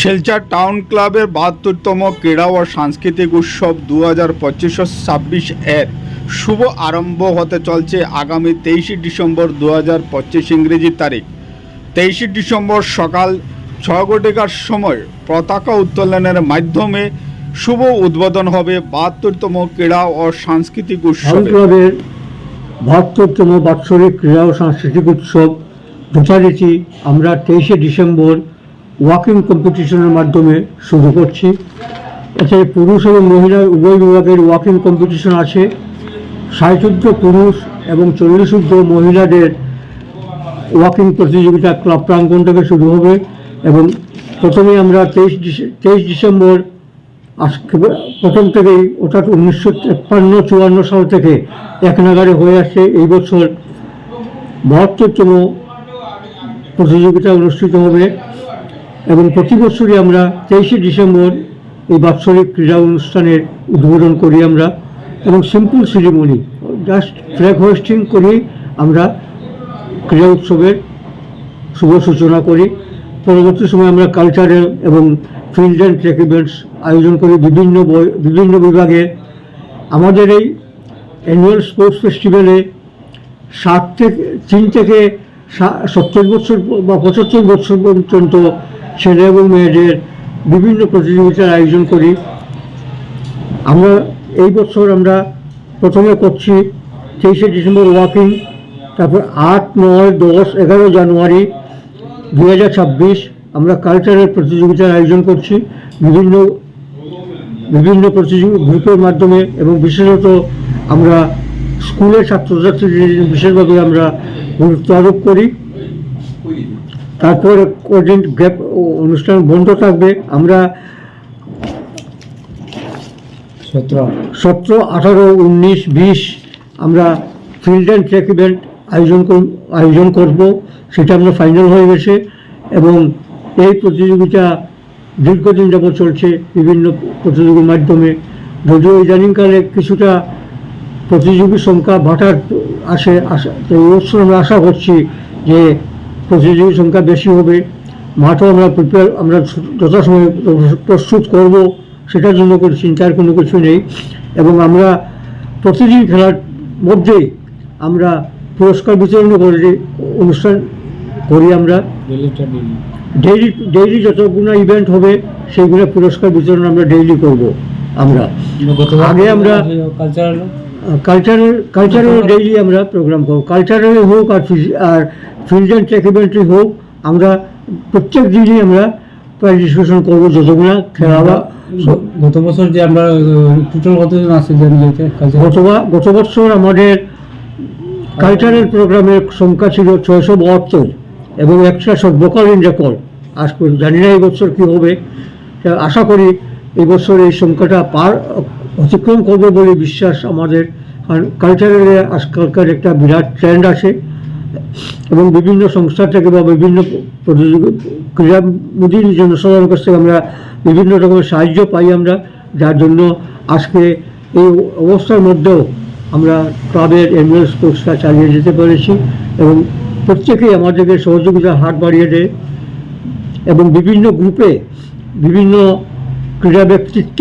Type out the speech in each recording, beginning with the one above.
Silchar town ক্লাবের ৭২তম ক্রীড়া ও সাংস্কৃতিক উৎসব ২০২৫-২৬ এর শুভ আরম্ভ হতে চলছে আগামী ২৩ ডিসেম্বর ২০২৫ ইংরেজি তারিখ। ২৩ ডিসেম্বর সকাল ৬ ঘটিকার সময় পতাকা উত্তোলনের মাধ্যমে শুভ উদ্বোধন হবে ৭২তম ক্রীড়া ও সাংস্কৃতিক উৎসব। ক্লাবের ৭২তম বাৎসরিক ক্রীড়া ও সাংস্কৃতিক উৎসব যথারীতি আমরা ২৩শে ডিসেম্বর ওয়াকিং কম্পিটিশনের মাধ্যমে শুরু করছি। এছাড়া পুরুষ এবং মহিলা উভয় বিভাগের ওয়াকিং কম্পিটিশন আছে। ৬০ পুরুষ এবং ৪০ মহিলাদের ওয়াকিং প্রতিযোগিতা ক্লাব প্রাঙ্গণ থেকে শুরু হবে এবং প্রথমে আমরা ২৩ ডিসেম্বর প্রথম থেকেই অর্থাৎ ১৯৫৩-৫৪ সাল থেকে এক নাগারে হয়ে আসছে। এই বছর ৭২তম প্রতিযোগিতা অনুষ্ঠিত হবে এবং প্রতি বছরই আমরা ২৩শে ডিসেম্বর এই বাৎসরিক ক্রীড়া অনুষ্ঠানের উদ্বোধন করি আমরা এবং simple ceremony just flag hoisting করি আমরা ক্রীড়া উৎসবের শুভ সূচনা করি। পরবর্তী সময় আমরা কালচারাল এবং ফিল্ড অ্যান্ড ট্র্যাক ইভেন্টস আয়োজন করি বিভিন্ন বিভাগে। আমাদের এই অ্যানুয়াল স্পোর্টস ফেস্টিভ্যালে ৩ থেকে ৭০ বছর বা ৭৫ বছর পর্যন্ত ছেলে এবং মেয়েদের বিভিন্ন প্রতিযোগিতার আয়োজন করি। আমরা এই বছর আমরা প্রথমে করছি ২৩শে ডিসেম্বর ওয়াকিং, তারপর ৮, ৯, ১০, ১১ জানুয়ারি ২০২৬ আমরা কালচারাল প্রতিযোগিতার আয়োজন করছি বিভিন্ন প্রতিযোগী গ্রুপের মাধ্যমে এবং বিশেষত আমরা স্কুলের ছাত্রছাত্রীদের বিশেষভাবে আমরা গুরুত্ব আরোপ করি। তারপর কদিন গ্যাপ অনুষ্ঠান বন্ধ থাকবে। আমরা ১৭, ১৮, ১৯, ২০ আমরা ফিল্ড অ্যান্ড ট্র্যাক ইভেন্ট আয়োজন করব, সেটা আমরা ফাইনাল হয়ে গেছে এবং এই প্রতিযোগিতা দীর্ঘদিন যাবৎ চলছে বিভিন্ন প্রতিযোগীর মাধ্যমে। যদিও ইদানিংকালে কিছুটা প্রতিযোগীর সংখ্যা ভাটার তো এই বছর আমরা আশা করছি যে প্রতিযোগীর সংখ্যা বেশি হবে। মাঠও আমরা যথাসময়ে প্রস্তুত করব, সেটার জন্য কোনো চিন্তার কোনো কিছু নেই এবং আমরা প্রতিদিন খেলার মধ্যেই আমরা পুরস্কার বিতরণ অনুষ্ঠান করি। আমরা ডেইলি যতগুলো ইভেন্ট হবে সেইগুলো পুরস্কার বিতরণ আমরা ডেইলি করব। আমরা আগে আমরা কালচারাল ডেইলি আমরা প্রোগ্রাম করব, কালচারালে হোক আর ফিল্ড অ্যান্ড ট্র্যাক ইভেন্টে হোক আমরা প্রত্যেক দিনই আমরা পার্টিসিপেশন করবো যতগুলো খেলা। গত বছর যে আমরা টোটাল কতজন আছে গত বছর আমাদের কালচারাল প্রোগ্রামের সংখ্যা ছিল ৬৭২ এবং একটা সর্বকালীন রেকর্ড। জানি না এই বছর কী হবে, আশা করি এই বছর এই সংখ্যাটা অতিক্রম করবে বলে বিশ্বাস আমাদের। কারণ কালচারালে আজকালকার একটা বিরাট ট্রেন্ড আছে এবং বিভিন্ন সংস্থা থেকে বা বিভিন্ন ক্রীড়াবিদের জনসাধারণের কাছ থেকে আমরা বিভিন্ন রকমের সাহায্য পাই আমরা, যার জন্য আজকে এই অবস্থার মধ্যেও আমরা ক্লাবের অ্যানুয়াল স্পোর্টসটা চালিয়ে যেতে পেরেছি এবং প্রত্যেকেই আমাদেরকে সহযোগিতার হাত বাড়িয়ে দেয় এবং বিভিন্ন গ্রুপে বিভিন্ন ক্রীড়া ব্যক্তিত্ব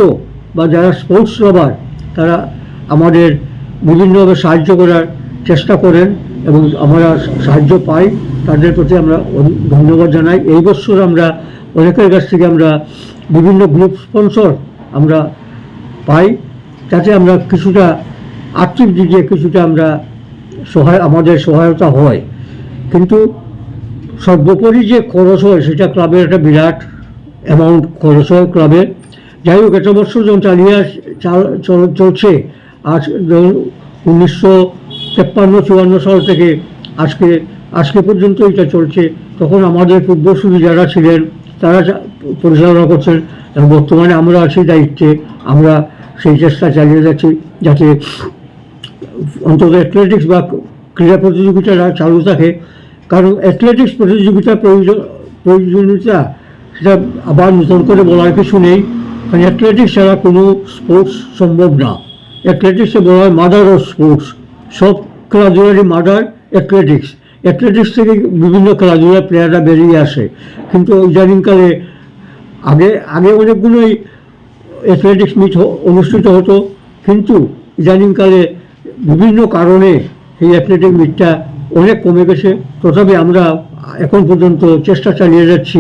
বা যারা স্পোর্টস লাভার তারা আমাদের বিভিন্নভাবে সাহায্য করার চেষ্টা করেন এবং আমরা সাহায্য পাই। তাদের প্রতি আমরা ধন্যবাদ জানাই। এই বছর আমরা অনেকের কাছ থেকে আমরা বিভিন্ন গ্রুপ স্পন্সর আমরা পাই, যাতে আমরা কিছুটা আর্থিক দিকে কিছুটা আমরা আমাদের সহায়তা হয়, কিন্তু সর্বোপরি যে খরচ হয় সেটা ক্লাবের একটা বিরাট অ্যামাউন্ট খরচ হয় ক্লাবের। যাই হোক, একটা বছর যখন চলছে, আজ ১৯৫৩-৫৪ সাল থেকে আজকে পর্যন্ত এটা চলছে, তখন আমাদের পূর্বসূরি যারা ছিলেন তারা পরিচালনা করছেন এবং বর্তমানে আমরা আছি দায়িত্বে। আমরা সেই চেষ্টা চালিয়ে যাচ্ছি যাতে অন্তত অ্যাথলেটিক্স বা ক্রীড়া প্রতিযোগিতাটা চালু থাকে। কারণ অ্যাথলেটিক্স প্রতিযোগিতার প্রয়োজনীয়তা সেটা আবার নতুন করে বলার কিছু নেই, কারণ অ্যাথলেটিক্স ছাড়া কোনো স্পোর্টস সম্ভব না। অ্যাথলেটিক্সে বলা হয় মাদার অফ স্পোর্টস, সব খেলাধুলারই মাদার অ্যাথলেটিক্স থেকে বিভিন্ন খেলাধুলার প্লেয়াররা বেরিয়ে আসে, কিন্তু ইদানিংকালে আগে আগে অনেকগুলোই অ্যাথলেটিক্স মিট অনুষ্ঠিত হতো, কিন্তু ইদানিংকালে বিভিন্ন কারণে এই অ্যাথলেটিক মিটটা অনেক কমে গেছে। তথাপি আমরা এখন পর্যন্ত চেষ্টা চালিয়ে যাচ্ছি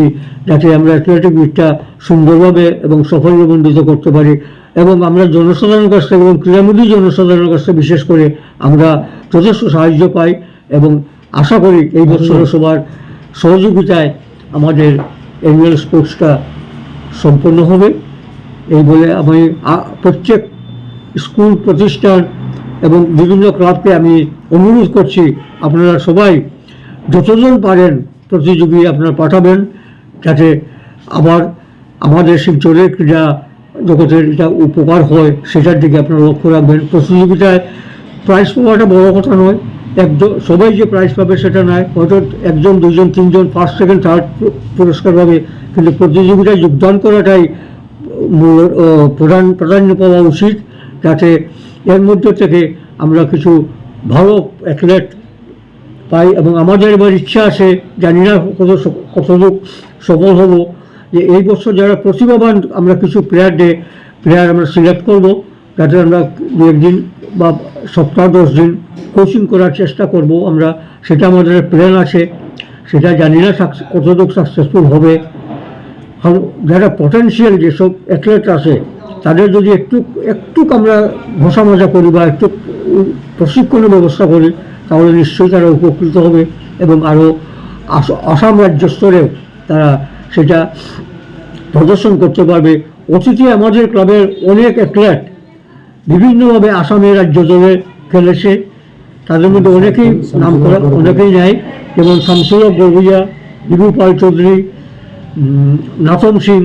যাতে আমরা অ্যাথলেটিক মিটটা সুন্দরভাবে এবং সাফল্যমণ্ডিত করতে পারি, এবং আমরা জনসাধারণের কাছ থেকে এবং ক্রীড়ামোদী জনসাধারণের কাছ থেকে বিশেষ করে আমরা যথেষ্ট সাহায্য পাই, এবং আশা করি এই বছর সবার সহযোগিতায় আমাদের অ্যানুয়াল স্পোর্টসটা সম্পন্ন হবে। এই বলে আমি প্রত্যেক স্কুল প্রতিষ্ঠান এবং বিভিন্ন ক্লাবকে আমি অনুরোধ করছি, আপনারা সবাই যতজন পারেন প্রতিযোগী আপনারা পাঠাবেন, যাতে আবার আমাদের শিবচরের ক্রীড়া জগতের এটা উপকার হয়, সেটার দিকে আপনারা লক্ষ্য রাখবেন। প্রতিযোগিতায় প্রাইজ পাওয়াটা বড় কথা নয়, একজন সবাই যে প্রাইজ পাবে সেটা নয়, হয়তো একজন দুজন তিনজন ফার্স্ট সেকেন্ড থার্ড পুরস্কার পাবে, কিন্তু প্রতিযোগিতায় যোগদান করাটাই প্রাধান্য পাওয়া উচিত, যাতে এর মধ্যে থেকে আমরা কিছু ভালো অ্যাথলেট পাই। এবং আমাদের এবার ইচ্ছা আছে, জানি না কতটুকু সফল হব, যে এই বছর যারা প্রতিভাবান আমরা কিছু প্লেয়ার আমরা সিলেক্ট করব, যাতে আমরা দু একদিন বা সপ্তাহ 10 দিন কোচিং করার চেষ্টা করব আমরা, সেটা আমাদের প্ল্যান আছে। সেটা জানি না কতটুকু সাকসেসফুল হবে। কারণ যারা পটেনশিয়াল যেসব অ্যাথলেট আছে তাদের যদি একটু আমরা ঘষা মাজা করি বা একটু প্রশিক্ষণের ব্যবস্থা করি, তাহলে নিশ্চয়ই তারা উপকৃত হবে, এবং আরও আসাম রাজ্য স্তরেও তারা সেটা প্রদর্শন করতে পারবে। অতীতে আমাদের ক্লাবের অনেক অ্যাথলেট বিভিন্নভাবে আসামের রাজ্য দলে খেলেছে, তাদের মধ্যে অনেকেই নাম করা অনেকেই নেয়, যেমন শামসুল হক গড়বইয়া, বিভু পাল চৌধুরী, নাথম সিং,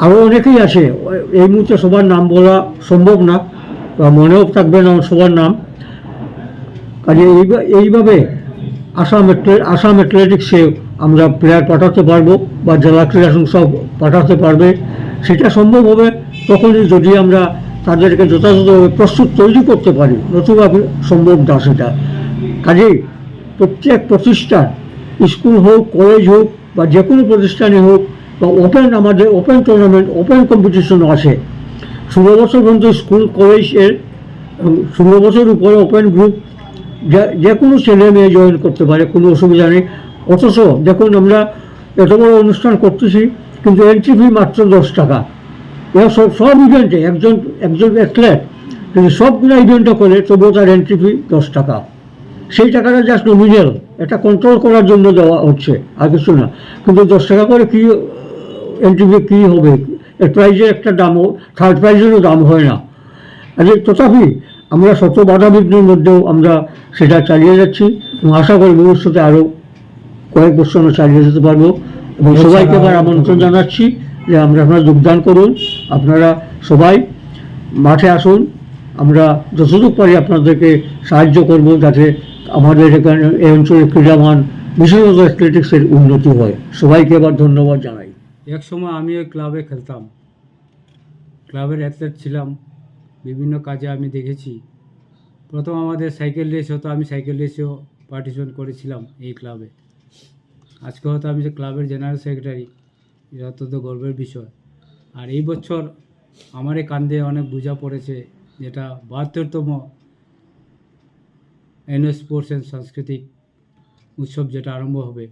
আরও অনেকেই আছে। এই মুহূর্তে সবার নাম বলা সম্ভব না বা মনেও থাকবে না সবার নাম। কাজে এইভাবে আসাম অ্যাথলেটিক্সে আমরা প্লেয়ার পাঠাতে পারবো বা জেলা ক্রীড়া সংস্থা পাঠাতে পারবে। সেটা সম্ভব হবে তখনই যদি আমরা তাদেরকে যথাযথভাবে প্রস্তুত তৈরি করতে পারি, নতুবা সম্ভব না সেটা। কাজেই প্রত্যেক প্রতিষ্ঠান, স্কুল হোক, কলেজ হোক বা যে কোনো প্রতিষ্ঠানে হোক, বা আমাদের ওপেন টুর্নামেন্ট, ওপেন কম্পিটিশনও আছে 16 বছর পর্যন্ত স্কুল কলেজের, 16 বছর উপরে ওপেন গ্রুপ যে কোনো ছেলে মেয়ে জয়েন করতে পারে, কোনো অসুবিধা নেই। অথচ দেখুন আমরা এত বড় অনুষ্ঠান করতেছি, কিন্তু এন্ট্রি ফি মাত্র 10 টাকা। এরা সব ইভেন্টে একজন অ্যাথলেট যদি সবগুলো ইভেন্টও করে তবুও তার এন্ট্রি ফি 10 টাকা। সেই টাকাটা জাস্ট নমিনাল, এটা কন্ট্রোল করার জন্য দেওয়া হচ্ছে, আর কিছু না। কিন্তু 10 টাকা করে কী এন্ট্রি ফি কী হবে? এর প্রাইজের একটা দামও থার্ড প্রাইজেরও দাম হয় না। তথাপি আমরা শত বাধা বিঘ্নের মধ্যেও আমরা সেটা চালিয়ে যাচ্ছি, এবং আশা করি ভবিষ্যতে আরও কয়েক বছর আমরা চালিয়ে যেতে পারবো। এবং সবাইকে আবার আমন্ত্রণ জানাচ্ছি যে আপনারা যোগদান করুন, আপনারা সবাই মাঠে আসুন, আমরা যতটুকু পারি আপনাদেরকে সাহায্য করব, যাতে আমাদের এখানে এই অঞ্চলের ক্রীড়ামান বিশেষত অ্যাথলেটিক্সের উন্নতি হয়। সবাইকে আবার ধন্যবাদ জানাই। এক সময় আমি ওই ক্লাবে খেলতাম, ক্লাবের অ্যাথলেট ছিলাম, বিভিন্ন কাজে আমি দেখেছি। প্রথম আমাদের সাইকেল রেস হতো, আমি সাইকেল রেসেও পার্টিসিপেট করেছিলাম এই ক্লাবে। আজকে হয়তো আমি যে ক্লাবের জেনারেল সেক্রেটারি, এটা অত্যন্ত গর্বের বিষয়। আর এই বছর আমার এই কান্দে অনেক বোঝা পড়েছে, যেটা 72তম অ্যানুয়াল স্পোর্টস অ্যান্ড সাংস্কৃতিক উৎসব যেটা আরম্ভ হবে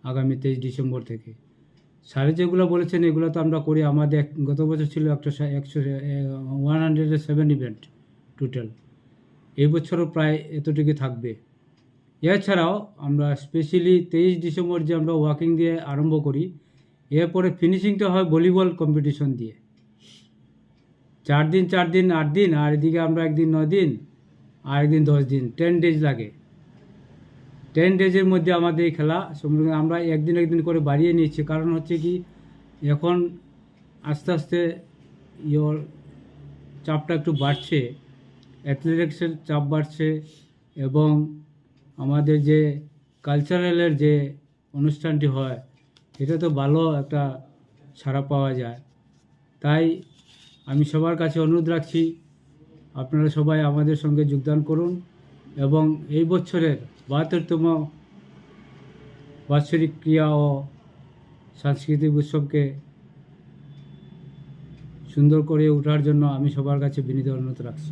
আগামী 23 ডিসেম্বর থেকে। স্যারে যেগুলো বলেছেন এগুলো তো আমরা করি। আমাদের গত বছর ছিল 107 ইভেন্ট টোটাল, এই বছরও প্রায় এতটুকু থাকবে। এছাড়াও আমরা স্পেশালি 23 ডিসেম্বর যে আমরা ওয়াকিং দিয়ে আরম্ভ করি, এরপরে ফিনিশিংটা হয় ভলিবল কম্পিটিশন দিয়ে। 4 দিন 8 দিন, আর এদিকে আমরা একদিন 9 দিন আর একদিন 10 দিন, 10 ডেজ লাগে। 10 ডেজের মধ্যে আমাদের এই খেলা আমরা একদিন করে বাড়িয়ে নিচ্ছি। কারণ হচ্ছে কি, এখন আস্তে আস্তে চাপটা একটু বাড়ছে, অ্যাথলেটিক্সের চাপ বাড়ছে, এবং আমাদের যে কালচারালের যে অনুষ্ঠানটি হয় এটা তো ভালো একটা সাড়া পাওয়া যায়। তাই আমি সবার কাছে অনুরোধ রাখছি, আপনারা সবাই আমাদের সঙ্গে যোগদান করুন, এবং এই বছরের 72তম বাৎসরিক ক্রীড়া ও সাংস্কৃতিক উৎসবকে সুন্দর করে ওঠার জন্য আমি সবার কাছে বিনীত অনুরোধ রাখছি।